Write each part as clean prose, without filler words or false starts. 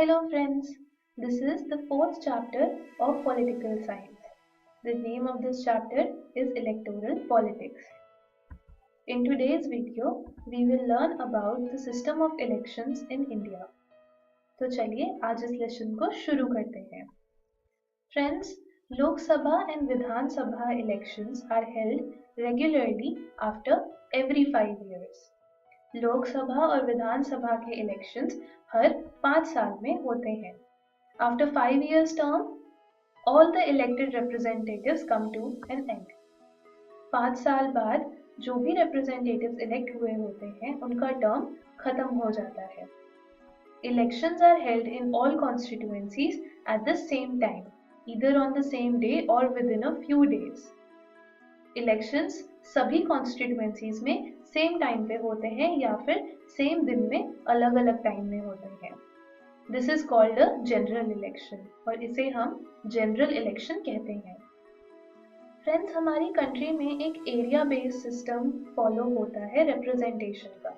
Hello friends, this is the fourth chapter of political science. The name of this chapter is electoral politics. In today's video, we will learn about the system of elections in India. तो चलिए आज इस lesson को शुरू करते हैं. Friends, Lok Sabha and Vidhan Sabha elections are held regularly after every 5 years. लोक सभा और विधान सभा के इलेक्शंस हर 5 साल में होते हैं. After 5 years term, all the elected representatives come to an end. 5 साल बाद जो भी representatives elect हुए होते हैं उनका term खत्म हो जाता है. Elections are held in all constituencies at the same time, either on the same day or within a few days. Elections सभी constituencies में सेम टाइम पे होते हैं या फिर सेम दिन में अलग अलग टाइम में होते हैं. This is called a general election और इसे हम जनरल इलेक्शन कहते हैं. फ्रेंड्स, हमारी कंट्री में एक एरिया बेस्ड सिस्टम फॉलो होता है रिप्रेजेंटेशन का.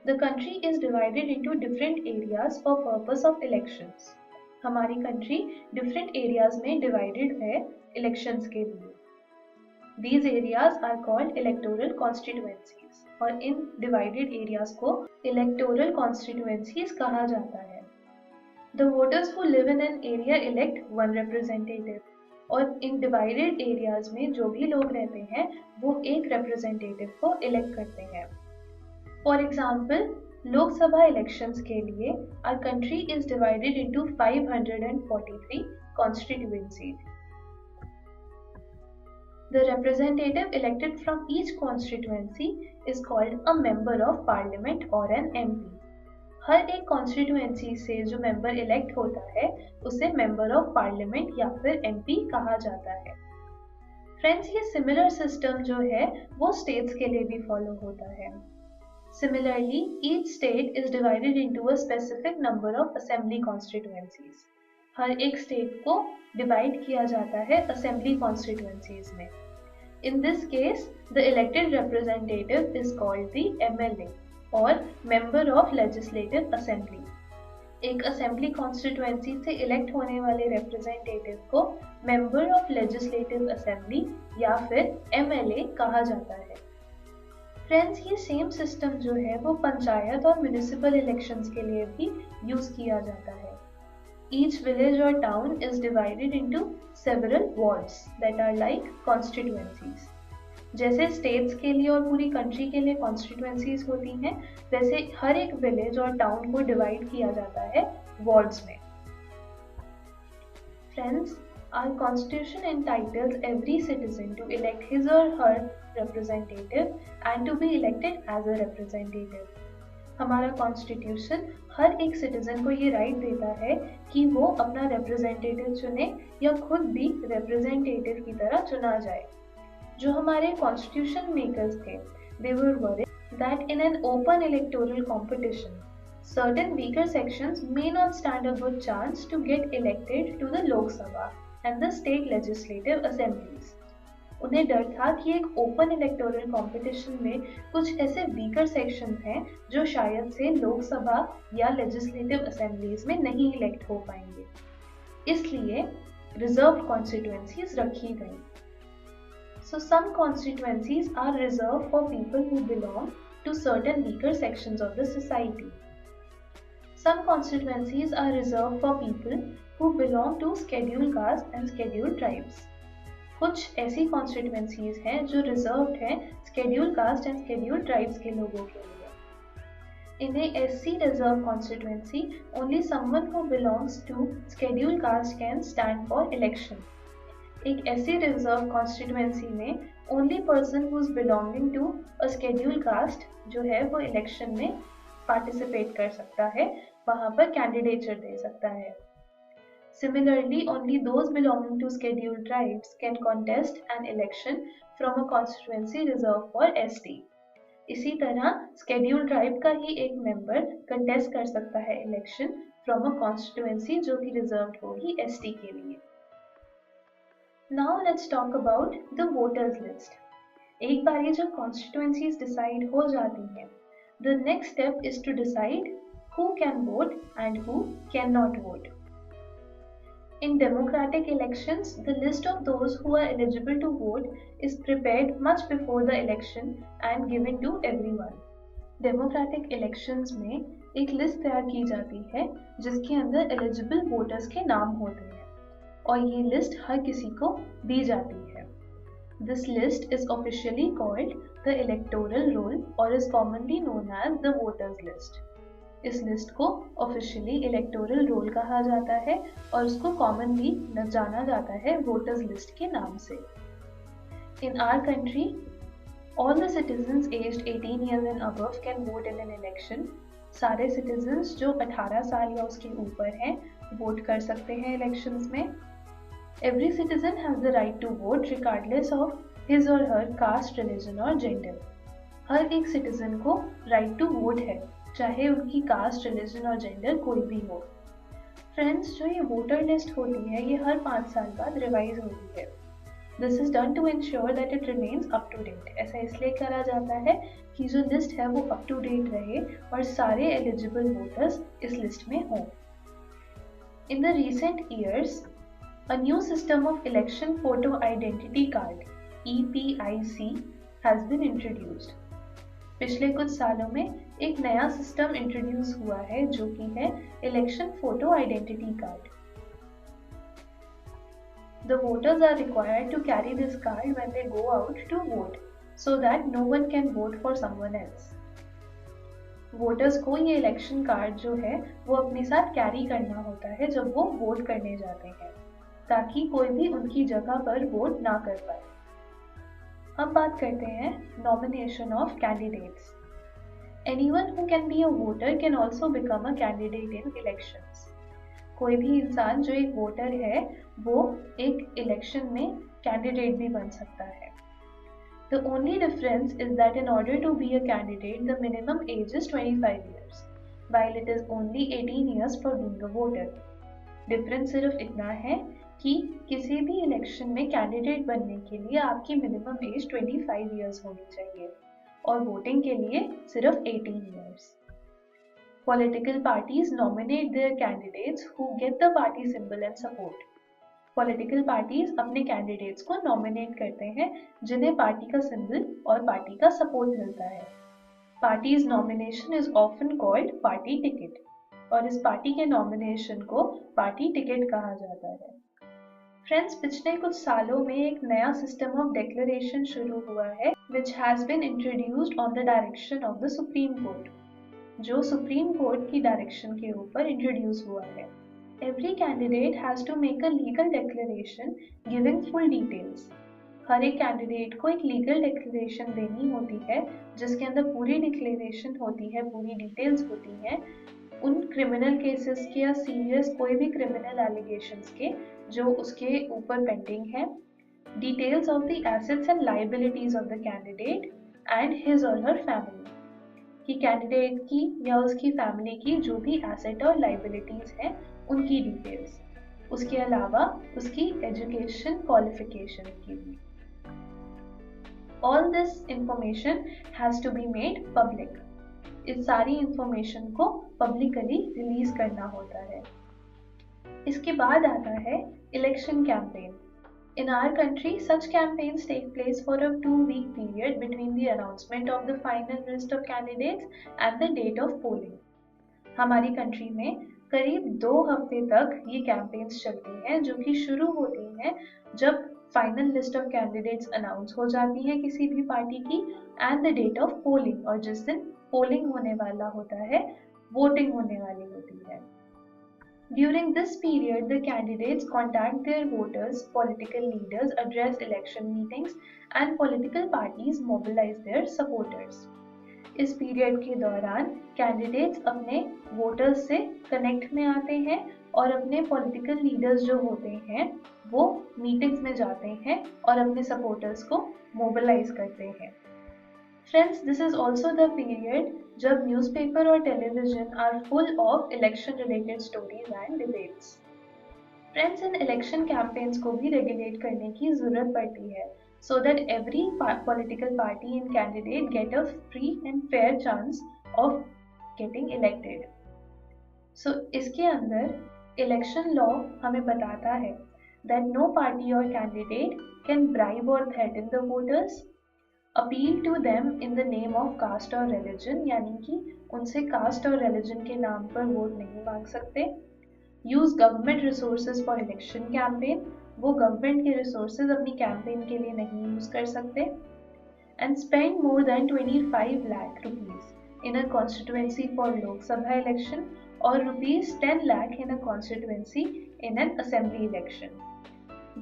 The country is divided into different areas for purpose of elections. हमारी कंट्री डिफरेंट एरियाज में डिवाइडेड है इलेक्शंस के लिए. These areas are called electoral constituencies और इन divided areas को electoral constituencies कहा जाता है. The voters who live in an area elect one representative और इन divided areas में जो भी लोग रहते हैं वो एक representative को elect करते हैं. For example, लोक सभा elections के लिए our country is divided into 543 constituencies. The representative elected from each constituency is called a member of parliament or an MP. हर एक constituency से जो member elect होता है उसे member of parliament या फिर MP कहा जाता है. Friends, ये similar system जो है वो states के लिए भी follow होता है. Similarly, each state is divided into a specific number of assembly constituencies. हर एक state को divide किया जाता है assembly constituencies में. In this case, the elected representative is called the MLA or Member of Legislative Assembly. एक assembly constituency से elect होने वाले representative को Member of Legislative Assembly या फिर MLA कहा जाता है. Friends, ये same system जो है वो पंचायत और municipal elections के लिए भी use किया जाता है. Each village or town is divided into several wards that are like constituencies. जैसे states के लिए और पूरी country के लिए constituencies होती हैं, वैसे हर एक village और town को divide किया जाता है wards में. Friends, our constitution entitles every citizen to elect his or her representative and to be elected as a representative. हमारा कॉन्स्टिट्यूशन हर एक सिटीजन को ये राइट देता है कि वो अपना रिप्रेजेंटेटिव चुने या खुद भी रिप्रेजेंटेटिव की तरह चुना जाए. जो हमारे कॉन्स्टिट्यूशन मेकर्स थे, they were worried that in an open electoral competition, certain weaker sections may not stand a good chance to get elected to the Lok Sabha and the state legislative assemblies. उन्हें डर था कि एक open electoral competition में कुछ ऐसे weaker section हैं जो शायद से लोकसभा या लेजिस्लेटिव असेंबलीज में नहीं इलेक्ट हो पाएंगे. इसलिए रिजर्व कॉन्स्टिट्यूएंसीज रखी गई. So some constituencies are reserve for people who belong to certain weaker sections of the society. Some constituencies are reserved for people who belong to scheduled caste and scheduled tribes. कुछ ऐसी constituencies हैं जो reserved हैं schedule caste and schedule tribes के लोगों के लिए. इन्हें SC reserve constituency only someone who belongs to schedule caste can stand for election. एक एससी रिजर्व कॉन्स्टिट्यूएंसी में only person who is belonging to a schedule caste जो है वो इलेक्शन में पार्टिसिपेट कर सकता है, वहां पर कैंडिडेचर दे सकता है. Similarly, only those belonging to scheduled tribes can contest an election from a constituency reserved for ST. इसी तरह scheduled tribe का ही एक member contest कर सकता है election from a constituency जो कि reserved होगी ST के लिए. Now let's talk about the voters list. एक बार ये जो constituencies decide हो जाती हैं, the next step is to decide who can vote and who cannot vote. In democratic elections, the list of those who are eligible to vote is prepared much before the election and given to everyone. Democratic elections में एक list तैयार की जाती है जिसके अंदर eligible voters के नाम होते हैं और ये लिस्ट हर किसी को दी जाती है. This list is officially called the electoral roll और is commonly known as the voters list. इस लिस्ट को ऑफिशियली इलेक्टोरल रोल कहा जाता है और उसको कॉमनली जाना जाता है वोटर्स लिस्ट के नाम से. In our country, all the citizens aged 18 years and above can vote in an election. सारे citizens जो 18 साल या उसके ऊपर हैं वोट कर सकते हैं elections में. Every citizen has the right to vote regardless of his or her caste, religion और gender. हर एक citizen को right to vote है, चाहे उनकी caste, religion और gender कोई भी हो. Friends, जो ये voter list होती है ये हर 5 साल बाद रिवाइज होती है. This is done to ensure that it remains up to date. ऐसा इसलिए करा जाता है कि जो लिस्ट है वो up to date रहे और सारे eligible voters इस लिस्ट में हों. In the recent years, a new system of election photo identity card (EPIC) has been introduced. पिछले कुछ सालों में एक नया सिस्टम इंट्रोड्यूस हुआ है जो कि है election photo identity card. The voters are required to carry this card when they go out to vote, so that no one can vote for someone else. Voters को ये इलेक्शन कार्ड जो है वो अपने साथ कैरी करना होता है जब वो वोट करने जाते हैं, ताकि कोई भी उनकी जगह पर वोट ना कर पाए. अब बात करते हैं nomination of candidates. Anyone who can be a voter can also become a candidate in elections. कोई भी इंसान जो एक वोटर है वो एक इलेक्शन में कैंडिडेट भी बन सकता है. The only difference is that in order to be a candidate, the minimum age is 25 years, while it is only 18 years for being a voter. Difference सिर्फ इतना है कि किसी भी इलेक्शन में कैंडिडेट बनने के लिए आपकी मिनिमम एज 25 इयर्स होनी चाहिए और वोटिंग के लिए सिर्फ 18 years. Political parties nominate their candidates who get the party symbol and support. Political parties अपने candidates को nominate करते हैं जिन्हें पार्टी का symbol और पार्टी का support मिलता है. Party's nomination is often called party ticket और इस पार्टी के nomination को party ticket कहा जाता है. Friends, पिछले कुछ सालों में एक नया system of declaration शुरू हुआ है which has been introduced on the direction of the Supreme Court. जो सुप्रीम कोर्ट की डायरेक्शन के ऊपर इंट्रोड्यूस हुआ है. Every candidate has to make a legal declaration giving full details. हर एक कैंडिडेट को एक लीगल डिक्लेरेशन देनी होती है जिसके अंदर पूरी डिक्लेरेशन होती है, पूरी डिटेल्स होती हैं उन क्रिमिनल केसेस के या सीरियस कोई भी क्रिमिनल एलिगेशंस के जो उसके ऊपर पेंडिंग है. Details of the assets and liabilities of the candidate and his और हर फैमिली, कि कैंडिडेट की या उसकी फैमिली की जो भी एसेट और लाइबिलिटीज हैं उनकी डिटेल्स. उसके अलावा उसकी एजुकेशन क्वालिफिकेशन की भी. All this information has to be made public. इस सारी इंफॉर्मेशन को पब्लिकली रिलीज करना होता है. इसके बाद आता है election campaign. In our country, such campaigns take place for a 2-week period between the announcement of the final list of candidates and the date of polling. हमारी कंट्री में करीब 2 हफ्ते तक ये कैंपेन्स चलती हैं जो कि शुरू होती हैं जब final list of candidates announce हो जाती है किसी भी पार्टी की and the date of polling, और जिस दिन पोलिंग होने वाला होता है, वोटिंग होने वाली होती है. During this period, the candidates contact their voters, political leaders address election meetings, and political parties mobilize their supporters. इस पीरियड के दौरान कैंडिडेट्स अपने वोटर्स से कनेक्ट में आते हैं और अपने पॉलिटिकल लीडर्स जो होते हैं वो मीटिंग्स में जाते हैं और अपने सपोर्टर्स को मोबिलाइज करते हैं. Friends, this is also the period जब न्यूज़पेपर और television are full of election related stories and debates. Friends, इन इलेक्शन कैंपेन्स को भी रेगुलेट करने की जरूरत पड़ती है so that every political party and candidate get a free and fair chance of getting elected. इसके अंदर इलेक्शन लॉ हमें बताता है that no party or candidate can bribe or threaten the voters, appeal to them in the name of caste or religion, यानी कि उनसे cast और religion के नाम पर वोट नहीं मांग सकते, use government resources for election campaign, वो गवर्नमेंट के रिसोर्सेज अपनी कैंपेन के लिए नहीं यूज कर सकते, and spend more than 25 lakh rupees in a constituency for Lok Sabha election और rupees 10 lakh in a constituency in an assembly election.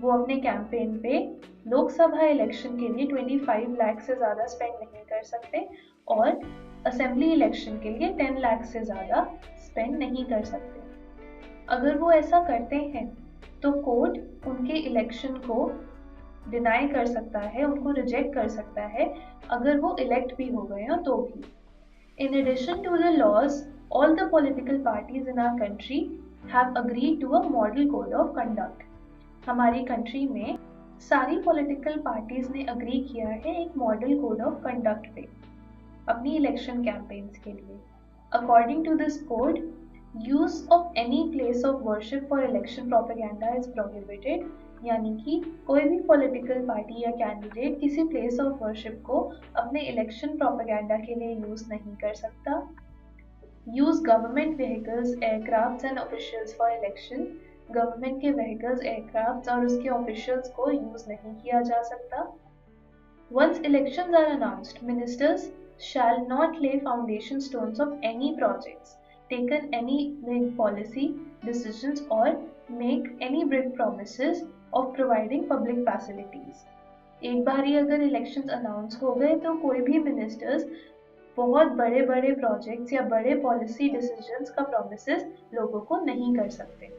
वो अपने कैंपेन पे लोकसभा इलेक्शन के लिए 25 लाख से ज़्यादा स्पेंड नहीं कर सकते और असेंबली इलेक्शन के लिए 10 लाख से ज़्यादा स्पेंड नहीं कर सकते। अगर वो ऐसा करते हैं तो कोर्ट उनके इलेक्शन को डिनाई कर सकता है, उनको रिजेक्ट कर सकता है अगर वो इलेक्ट भी हो गए हो तो भी। In addition to the laws, all the political parties in our country have agreed to a model code of conduct. हमारी कंट्री में सारी पॉलिटिकल पार्टीज ने अग्री किया है एक मॉडल कोड ऑफ कंडक्ट पे अपनी इलेक्शन कैंपेन्स के लिए। According to this code, use of any place of worship for election propaganda is prohibited, यानी कि कोई भी पॉलिटिकल पार्टी या कैंडिडेट किसी प्लेस ऑफ वर्शिप को अपने इलेक्शन प्रोपेगेंडा के लिए यूज नहीं कर सकता। Use government vehicles, aircraft and officials for election, government के व्हीकल्स, एयरक्राफ्ट और उसके ऑफिशियल्स को यूज नहीं किया जा सकता। Once elections are announced, ministers shall not lay foundation stones of any projects, taken any big policy decisions और make any big promises of providing public facilities. एक बार ही अगर इलेक्शंस अनाउंस हो गए तो कोई भी मिनिस्टर्स बहुत बड़े बड़े प्रोजेक्ट्स या बड़े पॉलिसी डिसीजंस का प्रॉमिसेस लोगों को नहीं कर सकते।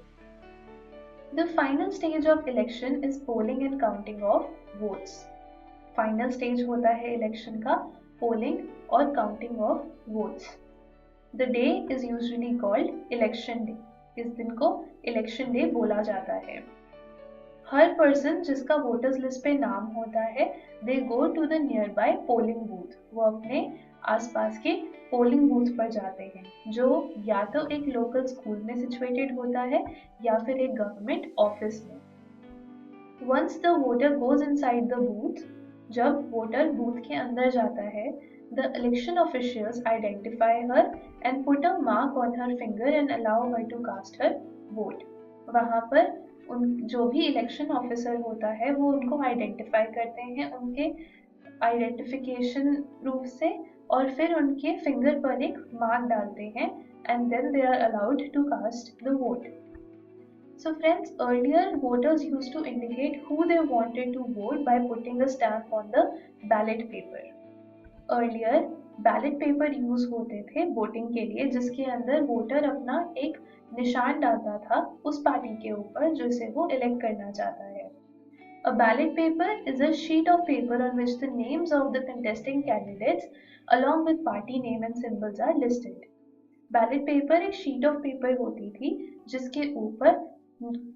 The final stage of election is polling and counting of votes. Final stage होता है election का polling और counting of votes. The day is usually called election day. इस दिन को election day बोला जाता है। हर person जिसका voters list पे नाम होता है, they go to the nearby polling booth. वो अपने आसपास के पोलिंग बूथ पर जाते हैं जो या तो एक लोकल स्कूल में सिचुएटेड होता है या फिर एक गवर्नमेंट ऑफिस में। Once the voter goes inside the booth, जब वोटर बूथ के अंदर जाता है, the election officials identify her and put a mark on her finger and allow her to cast her vote. वहाँ पर जो भी इलेक्शन ऑफिसर होता है वो उनको आइडेंटिफाई करते हैं उनके आइडेंटिफिकेशन प्रूफ से और फिर उनके फिंगर पर एक मार्क डालते हैं and then they are allowed to cast the vote. So friends, earlier voters used to indicate who they wanted to vote by putting a stamp on the ballot paper. Earlier ballot paper use होते थे voting के लिए जिसके अंदर voter अपना एक निशान डालता था उस पार्टी के ऊपर जिसे वो इलेक्ट करना चाहता है। A ballot paper is a sheet of paper on which the names of the contesting candidates along with party name and symbols are listed. Ballot paper एक sheet of paper होती थी जिसके ऊपर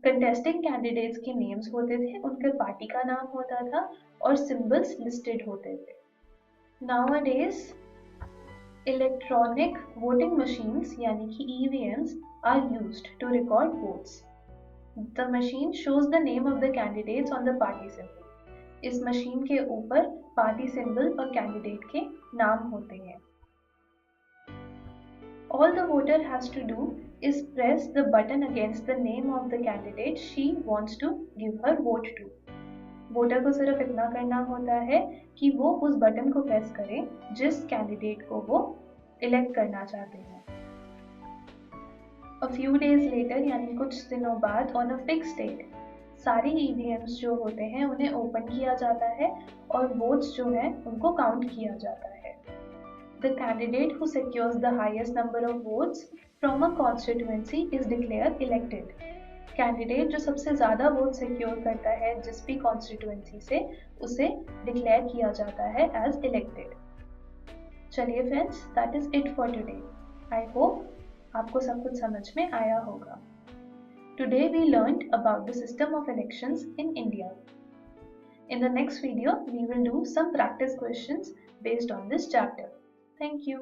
contesting candidates के names होते थे, उनके party का नाम होता था और symbols listed होते थे। Nowadays, electronic voting machines यानी कि EVMs are used to record votes. The machine shows the name of the candidates on the party symbol. इस मशीन के ऊपर पार्टी सिंबल और कैंडिडेट के नाम होते हैं। All the voter has to do is press the button against the name of the candidate she wants to give her vote to. Voter को सिर्फ इतना करना होता है कि वो उस बटन को प्रेस करें जिस कैंडिडेट को वो इलेक्ट करना चाहते हैं। A few days later यानी कुछ दिनों बाद on a fixed date सारे EVMs जो होते हैं उन्हें ओपन किया जाता है और वोट्स जो हैं उनको काउंट किया जाता है। The candidate who secures the highest number of votes from a constituency is declared elected. Candidate जो सबसे ज़्यादा वोट सिक्योर करता है जिस भी कॉन्स्टिट्यूएंसी से उसे डिक्लेयर किया जाता है एज इलेक्टेड। चलिए friends, that is it for today. I hope आपको सब कुछ समझ में आया होगा। Today we learned about the system of elections in India. In the next video, we will do some practice questions based on this chapter. Thank you.